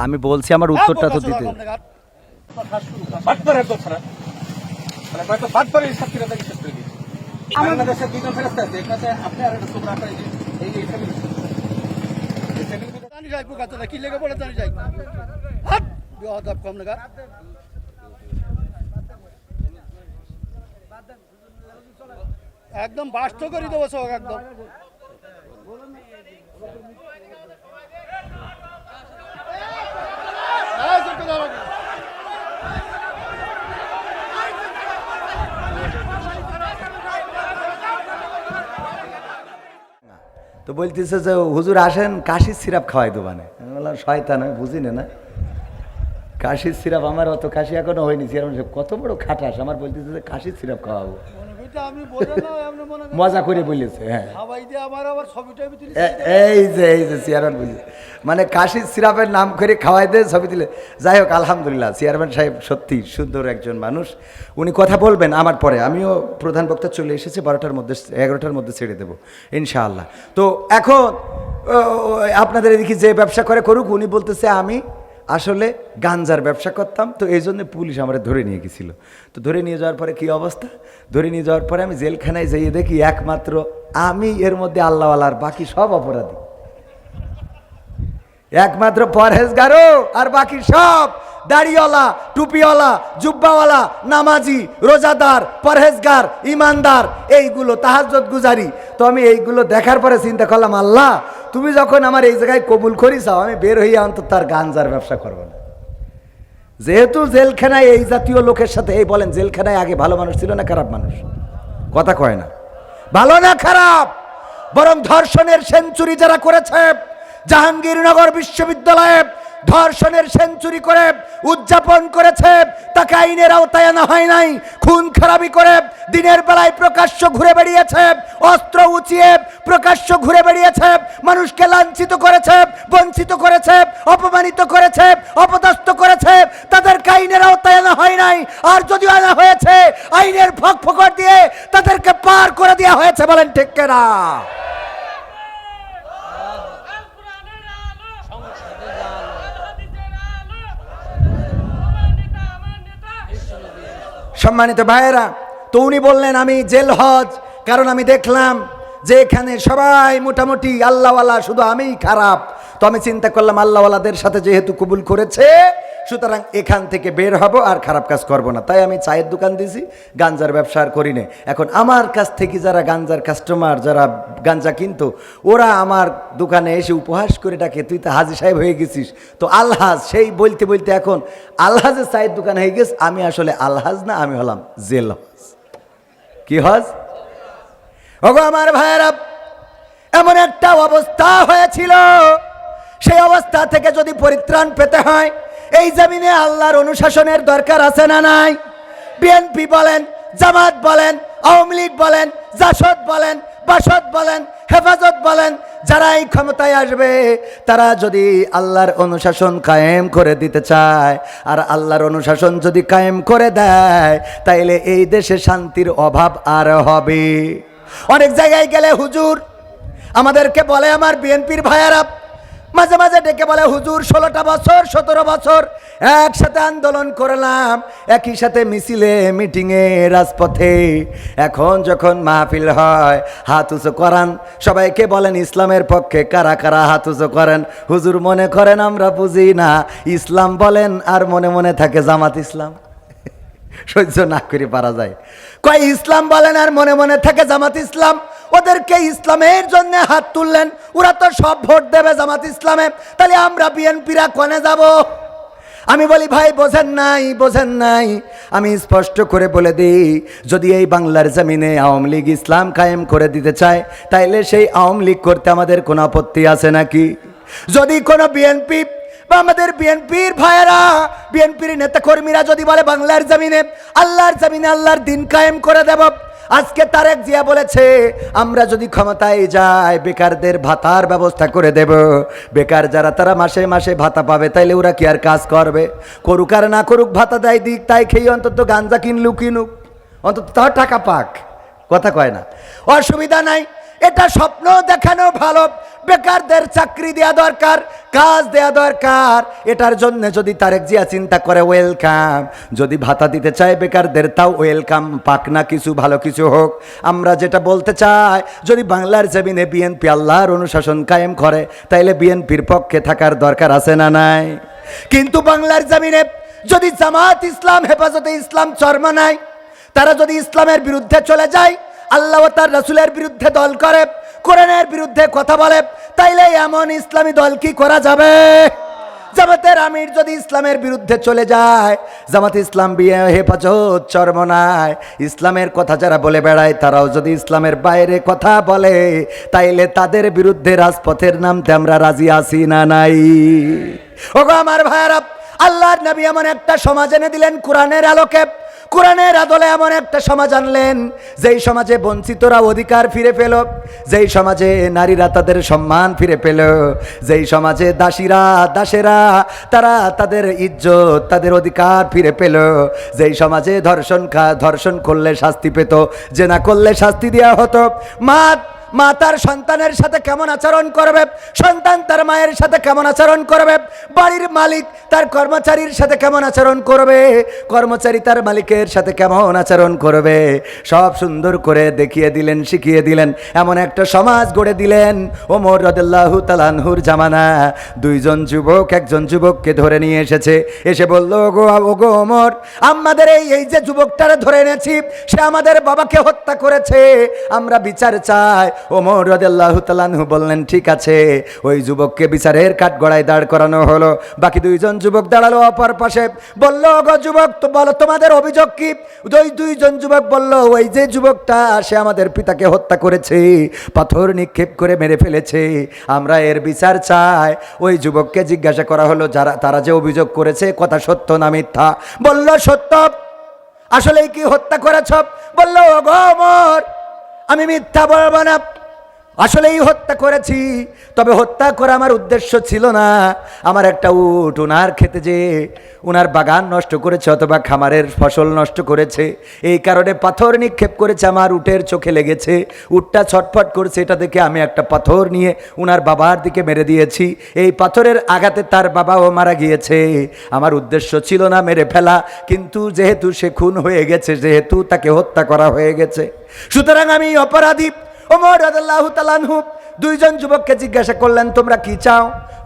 আমি বলছি আমার উত্তরটা তো দিতে একদম বাস্ত করে দেবো সব একদম তো বলতেছে যে হুজুর আসেন কাশির সিরাপ খাওয়াই দোকানে। আমি বললাম শয়তান, আমি বুঝি না কাশির সিরাপ আমার অত কাশি এখনো হয়নি। সিরাপ কত বড় খাটাস, আমার বলতেছে যে কাশির সিরাপ খাওয়াবো, মজা করে বলেছে। হ্যাঁ এই যে চেয়ারম্যান বুঝে মানে কাশির সিরাপের নাম করে খাওয়াই দেয় ছবি দিলে। যাই হোক আলহামদুলিল্লাহ, চেয়ারম্যান সাহেব সত্যি সুন্দর একজন মানুষ। উনি কথা বলবেন আমার পরে, আমিও প্রধান বক্তা চলে এসেছি 12টার মধ্যে 11টার মধ্যে ছেড়ে দেবো ইনশাআল্লাহ। তো এখন আপনাদের এদিকে যে ব্যবসা করে করুক, উনি বলতেছে আমি আসলে গাঞ্জার ব্যবসা করতাম, তো এই জন্য পুলিশ আমার ধরে নিয়ে গেছিলো। তো ধরে নিয়ে যাওয়ার পরে কী অবস্থা, ধরে নিয়ে যাওয়ার পরে আমি জেলখানায় যেয়ে দেখি একমাত্র আমি এর মধ্যে আল্লাহওয়ালার, বাকি সব অপরাধী। একমাত্র পরহেজগারও আর বাকি সব দাড়িওয়ালা, টুপিওয়ালা, জুব্বাওয়ালা, নামাজি, রোজাদার, পরহেজগার, ইমানদার, এইগুলো তাহাজ্জুদ গুজারি। তো আমি এইগুলো দেখার পরে চিন্তা করলাম, আল্লাহ তুমি যখন আমার এই জায়গায় কবুল করিসাও, আমি বের হইয়া অন্তত তার গাঞ্জার ব্যবসা করবো না। যেহেতু জেলখানায় এই জাতীয় লোকের সাথে, এই বলেন জেলখানায় আগে ভালো মানুষ ছিল না খারাপ মানুষ? কথা কয় না, ভালো না খারাপ, বরং ধর্ষণের সেঞ্চুরি যারা করেছে জাহাঙ্গীরনগর বিশ্ববিদ্যালয়ে, ধর্ষণের সেঞ্চুরি করে উদযাপন করেছে, তাকে আইনের আওতায় আনা হয় নাই। খুন খারাপি করে দিনের বেলায় প্রকাশ্য ঘুরে বেরিয়েছে, অস্ত্র উঁচিয়ে প্রকাশ্য ঘুরে বেরিয়েছে, মানুষকে লাঞ্ছিত করেছে, বঞ্চিত করেছে, অপমানিত করেছে, অপদস্থ করেছে, তাদেরকে আইনের আওতায় আনা হয় নাই। আর যদিও আনা হয়েছে, আইনের ফকফকর দিয়ে তাদেরকে পার করে দেওয়া হয়েছে। বলেন ঠিক কিনা? সম্মানিত ভাইয়েরা, তো উনি বললেন আমি জেল হজ, কারণ আমি দেখলাম যে এখানে সবাই মোটামুটি আল্লাহওয়ালা, শুধু আমিই খারাপ। তো আমি চিন্তা করলাম আল্লাহওয়ালাদের সাথে যেহেতু কবুল করেছে, সুতরাং এখান থেকে বের হব আর খারাপ কাজ করব না। তাই আমি চায়ের দোকান দিয়েছি, গাঞ্জার ব্যবসা আর করি না। এখন আমার কাছ থেকে যারা গাঞ্জার কাস্টমার, যারা গাঞ্জা কিনতো, ওরা আমার দোকানে এসে উপহাস করে ডাকে, তুই তো হাজি সাহেব হয়ে গেছিস। তো আলহাজ, সেই বলতে বলতে এখন আলহাজের চায়ের দোকান হয়ে গেছে। আমি আসলে আলহাজ না, আমি হলাম জেল হজ। কি হজ? ওগো আমার ভাইয়েরা, এমন একটা অবস্থা হয়েছিল, সেই অবস্থা থেকে যদি পরিত্রাণ পেতে হয়, এই জমিনে আল্লাহর অনুশাসনের দরকার আছে না নাই? বিএনপি বলেন, জামাত বলেন, আওয়ামী লীগ বলেন, জাসদ বলেন, বাসদ বলেন, হেফাজত বলেন, যারা এই ক্ষমতায় আসবে, তারা যদি আল্লাহর অনুশাসন কায়েম করে দিতে চায়, আর আল্লাহর অনুশাসন যদি কায়েম করে দেয়, তাইলে এই দেশে শান্তির অভাব আর হবে। অনেক জায়গায় গেলে হুজুর আমাদেরকে বলে, আমার বিএনপির ভাইয়ারা মাঝে মাঝে ডেকে বলে, হুজুর 16টা বছর 17 বছর একসাথে আন্দোলন করলাম, একই সাথে মিছিলে, মিটিংয়ে, রাজপথে, এখন যখন মাহফিল হয় হাত উঁচু করান, সবাইকে বলেন ইসলামের পক্ষে কারা কারা হাত উঁচু করেন। হুজুর মনে করেন আমরা বুঝি না, ইসলাম বলেন আর মনে মনে থাকে জামাত ইসলাম। সহ্য না করে পারা যায়। কয় ইসলাম বলেন আর মনে মনে থাকে জামাত ইসলাম। ওদেরকে ইসলামের জন্য হাত তুললেন, ওরা তো সব ভোট দেবে জামাত ইসলামে, তাহলে আমরা বিএনপিরা কোনে যাব? আমি বলি ভাই বোঝেন নাই, বোঝেন নাই। আমি স্পষ্ট করে বলে দিই, যদি এই বাংলার জমিনে আওয়ামী লীগ ইসলাম কায়েম করে দিতে চায়, তাইলে সেই আওয়ামী লীগ করতে আমাদের কোনো আপত্তি আছে নাকি? যদি কোনো বিএনপি বা আমাদের বিএনপির ভাইয়েরা, বিএনপির নেতাকর্মীরা যদি বলে বাংলার জমিনে, আল্লাহর জমিনে আল্লাহর দিন কায়েম করে দেব, আজকে তারেক জিয়া বলেছে আমরা যদি ক্ষমতায় যাই বেকারদের ভাতার ব্যবস্থা করে দেব, বেকার যারা তারা মাসে মাসে ভাতা পাবে, তাইলে ওরা কি আর কাজ করবে? করুক আর না করুক, ভাতা দেয় দিক, তাই খেয়ে অন্তত গাঞ্জা কিনুক, অন্তত তাও টাকা পাক। কথা কয় না, অসুবিধা নাই। এটা স্বপ্ন দেখানো ভালো, বেকারদের চাকরি দেয়া দরকার, কাজ দেয়া দরকার। এটার জন্য যদি তারেক জিয়া চিন্তা করে ওয়েলকাম, যদি ভাতা দিতে চায় বেকারদের তাও ওয়েলকাম, পাক না কিছু ভালো কিছু হোক। আমরা যেটা বলতে চাই, যদি বাংলার জমিনে বিএনপি আল্লাহর অনুশাসন কায়েম করে তাইলে বিএনপির পক্ষে থাকার দরকার আছে না নাই? কিন্তু বাংলার জমিনে যদি জামাত ইসলাম, হেফাজতে ইসলাম চরমনাই, তারা যদি ইসলামের বিরুদ্ধে চলে যায়, আল্লাহ ও তার রাসূলের বিরুদ্ধে দল করে, কোরআনের বিরুদ্ধে কথা বলে, তাইলে এমন ইসলামী দল কি করা যাবে? জামাতের আমির যদি ইসলামের বিরুদ্ধে চলে যায়, জামাত ইসলাম হেফাজত চরমনায়, ইসলামের কথা যারা বলে বেড়ায় তারাও যদি ইসলামের বাইরে কথা বলে, তাইলে তাদের বিরুদ্ধে রাজপথের নামতে আমরা রাজি আছি না নাই? ওগো আমার ভাইয়েরা, আল্লাহর নবী এমন একটা সমাজ এনে দিলেন কোরআনের আলোকে, কোরআনের আদলে এমন একটা সমাজ আনলেন যেই সমাজে বঞ্চিতরা অধিকার ফিরে পেল, যেই সমাজে নারীরা তাদের সম্মান ফিরে পেল, যেই সমাজে দাসেরা তারা তাদের ইজ্জত, তাদের অধিকার ফিরে পেল, যেই সমাজে ধর্ষণ করলে শাস্তি পেত, জেনা করলে শাস্তি দেওয়া হতো, মা তার সন্তানের সাথে কেমন আচরণ করবে, সন্তান তার মায়ের সাথে কেমন আচরণ করবে, বাড়ির মালিক তার কর্মচারীর সাথে কেমন আচরণ করবে, কর্মচারী তার মালিকের সাথে কেমন আচরণ করবে, সব সুন্দর করে দেখিয়ে দিলেন, শিখিয়ে দিলেন। এমন একটা সমাজ গড়ে দিলেন। ওমর রাদিয়াল্লাহু তাআলা আনহুর জামানা, দুইজন যুবক একজন যুবককে ধরে নিয়ে এসেছে, এসে বলল, ওগো ওমর, আমাদের এই যে যুবকটারে ধরে এনেছি, সে আমাদের বাবাকে হত্যা করেছে, আমরা বিচার চাই। ওমর রাদিয়াল্লাহু তাআলা আনহু বললেন, ঠিক আছে। ওই যুবককে বিচারের কাঠগড়ায় দাঁড় করানো হলো। বাকি দুইজন যুবক দাঁড়ালো অপর পাশে, বলল, ওগো যুবক, তো বলো তোমাদের অভিযোগ কি? ওই দুইজন যুবক বলল, ওই যে যুবকটা, সে আমাদের পিতাকে হত্যা করেছে, পাথর নিক্ষেপ করে মেরে ফেলেছে, আমরা এর বিচার চাই। ওই যুবককে জিজ্ঞাসা করা হলো, তারা যে অভিযোগ করেছে কথা সত্য না মিথ্যা? বলল, সত্য। আসলেই কি হত্যা করেছ? বলল, ওগো ওমর, আমি মিথ্যা বলবো না, আসলেই হত্যা করেছি। তবে হত্যা করা আমার উদ্দেশ্য ছিল না। আমার একটা উট ওনার খেতে যে ওনার বাগান নষ্ট করেছে অথবা খামারের ফসল নষ্ট করেছে, এই কারণে পাথর নিক্ষেপ করেছে, আমার উটের চোখে লেগেছে, উটটা ছটফট করছে, এটা দেখে আমি একটা পাথর নিয়ে ওনার বাবার দিকে মেরে দিয়েছি। এই পাথরের আঘাতে তার বাবাও মারা গিয়েছে। আমার উদ্দেশ্য ছিল না মেরে ফেলা, কিন্তু যেহেতু সে খুন হয়ে গেছে, যেহেতু তাকে হত্যা করা হয়ে গেছে, সুতরাং আমি অপরাধী। ওমর রাদিয়াল্লাহু তাআলা আনহু দুইজন যুবককে জিজ্ঞাসা করলেন, তোমরা কি চাও?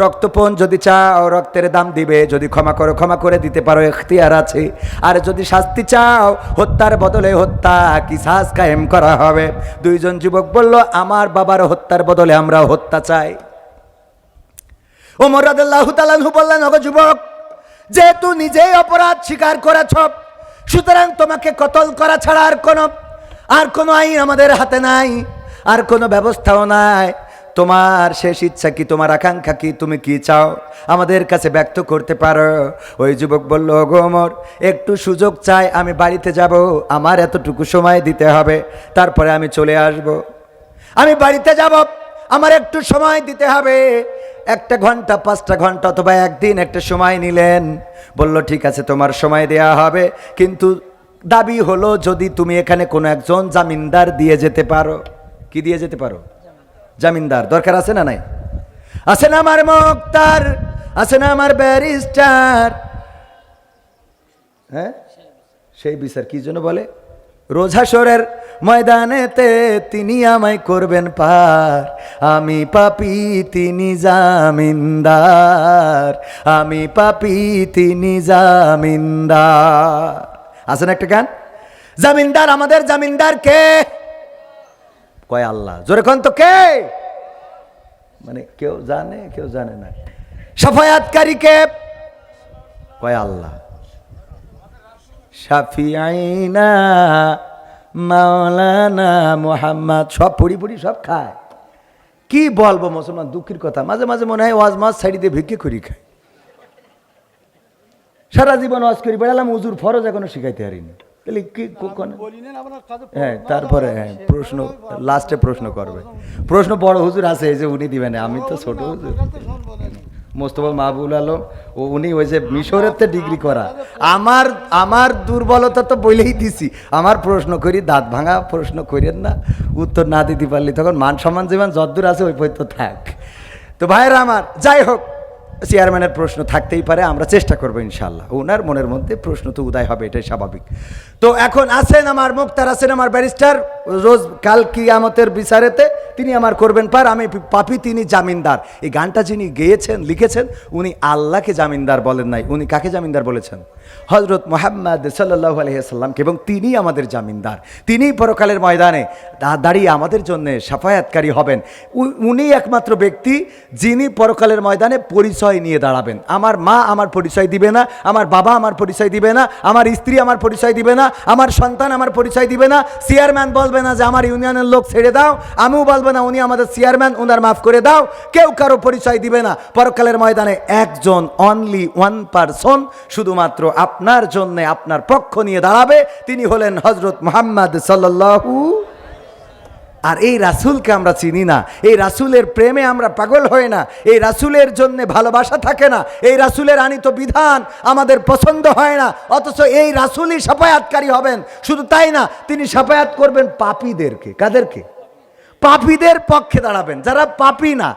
রক্তপণ যদি চাও রক্তের দাম দিবে, যদি ক্ষমা করো ক্ষমা করে দিতে পারো, এখতিয়ার আছে। আর যদি শাস্তি চাও, হত্যার বদলে হত্যা কিসাস কায়েম করা হবে। দুইজন যুবক বলল, আমার বাবার হত্যার বদলে আমরা হত্যা চাই। ওমর রাদিয়াল্লাহু তাআলা আনহু বললেন, ওগো যুবক, যেহেতু নিজেই অপরাধ স্বীকার করেছ, সুতরাং তোমাকে কতল করা ছাড়া আর কোনো আইন আমাদের হাতে নাই, আর কোনো ব্যবস্থাও নাই। তোমার শেষ ইচ্ছা কি, তোমার আকাঙ্ক্ষা কি, তুমি কি চাও আমাদের কাছে ব্যক্ত করতে পারো? ওই যুবক বলল, ওগো ওমর, একটু সুযোগ চাই, আমি বাড়িতে যাব, আমার এতটুকু সময় দিতে হবে, তারপরে আমি চলে আসব। আমি বাড়িতে যাব, আমার একটু সময় দিতে হবে, 1 ঘন্টা 5টা ঘন্টা অথবা একদিন একটা সময় নিলেন। বলল, ঠিক আছে, তোমার সময় দেয়া হবে, কিন্তু দাবি হলো যদি তুমি এখানে কোনো একজন জামিনদার দিয়ে যেতে পারো। কি দিয়ে যেতে পারো? জামিনদার দরকার আছে না নাই? আছে না আমার মুক্তার, আছে না আমার ব্যারিস্টার? হ্যাঁ, সেই বিচার কি জন্য বলে? রোজ হাশরের ময়দানেতে তিনি আমায় করবেন পার, আমি পাপী তিনি জামিনদার, আমি পাপী তিনি জামিনদার। আছে না একটা গান? জামিনদার, আমাদের জামিনদার কে? কয় আল্লাহ। জোরে কোন তো কে? মানে কেউ জানে কেউ জানে না। শাফায়াতকারী কে? কয় আল্লাহ। শাফিআইনা মাওলানা মুহাম্মদ, সব পড়ি সব খায়। কি বলবো মুসলমান, দুঃখের কথা, মাঝে মাঝে মনে হয় ওয়াজ মাছ ছাড়ি দিয়ে ভিক্ষে করি খায়। সারা জীবন ওয়াজ করি বেড়ালাম, উজুর ফরজ এখনো শিখাইতে পারিনি। হ্যাঁ, তারপরে প্রশ্ন লাস্টে প্রশ্ন করবে। প্রশ্ন বড় হুজুর আছে, এই যে উনি দিবেন, আমি তো ছোট হুজুর। মোস্তফা মাহবুল আলম উনি ওই যে মিশরেতে ডিগ্রি করা। আমার আমার দুর্বলতা তো বলেই দিছি, আমার প্রশ্ন করি দাঁত ভাঙা প্রশ্ন করেন না, উত্তর না দিতে পারলি তখন মান সম্মান জীবন যদ্দূর আছে ওই পর্যন্ত থাক। তো ভাইরা আমার, যাই হোক, চেয়ারম্যানের প্রশ্ন থাকতেই পারে, আমরা চেষ্টা করবো ইনশাল্লাহ। ওনার মনের মধ্যে প্রশ্ন তো উদয় হবে, এটাই স্বাভাবিক। তো এখন আছেন আমার মুক্তার, আছেন আমার ব্যারিস্টার, রোজ কাল কিয়ামতের বিচারেতে তিনি আমার করবেন পার, আমি পাপী তিনি জামিনদার। এই গানটা যিনি গেয়েছেন লিখেছেন উনি আল্লাহকে জামিনদার বলেন নাই, উনি কাকে জামিনদার বলেছেন? হযরত মুহাম্মদ সাল্লাল্লাহু আলাইহি ওয়াসাল্লামকে। এবং তিনি আমাদের জামিনদার, তিনিই পরকালের ময়দানে দাঁড়িয়ে আমাদের জন্য শাফায়াতকারী হবেন। উনি একমাত্র ব্যক্তি যিনি পরকালের ময়দানে পরিচয় নিয়ে দাঁড়াবেন। আমার মা আমার পরিচয় দিবে না, আমার বাবা আমার পরিচয় দিবে না, আমার স্ত্রী আমার পরিচয় দিবে না, আমার সন্তান আমার পরিচয় দিবে না, চেয়ারম্যান বলবে না যে আমার ইউনিয়নের লোক ছেড়ে দাও, আমিও বলবো না উনি আমাদের চেয়ারম্যান, ওনার মাফ করে দাও, কেউ কারো পরিচয় দিবে না। পরকালের ময়দানে একজন, অনলি ওয়ান পারসন, শুধুমাত্র আপনার জন্য আপনার পক্ষ নিয়ে দাঁড়াবে, তিনি হলেন হযরত মুহাম্মদ সাল্লাল্লাহু। আর এই রাসূলকে আমরা চিনি না, এই রাসূলের প্রেমে আমরা পাগল হই না, এই রাসূলের জন্য ভালোবাসা থাকে না, এই রাসূলের আনিত বিধান আমাদের পছন্দ হয় না, অথচ এই রাসূলই শাফায়াতকারী হবেন। শুধু তাই না, তিনি শাফায়াত করবেন পাপীদেরকে। কাদেরকে? পাপীদের পক্ষে দাঁড়াবেন, যারা পাপী না।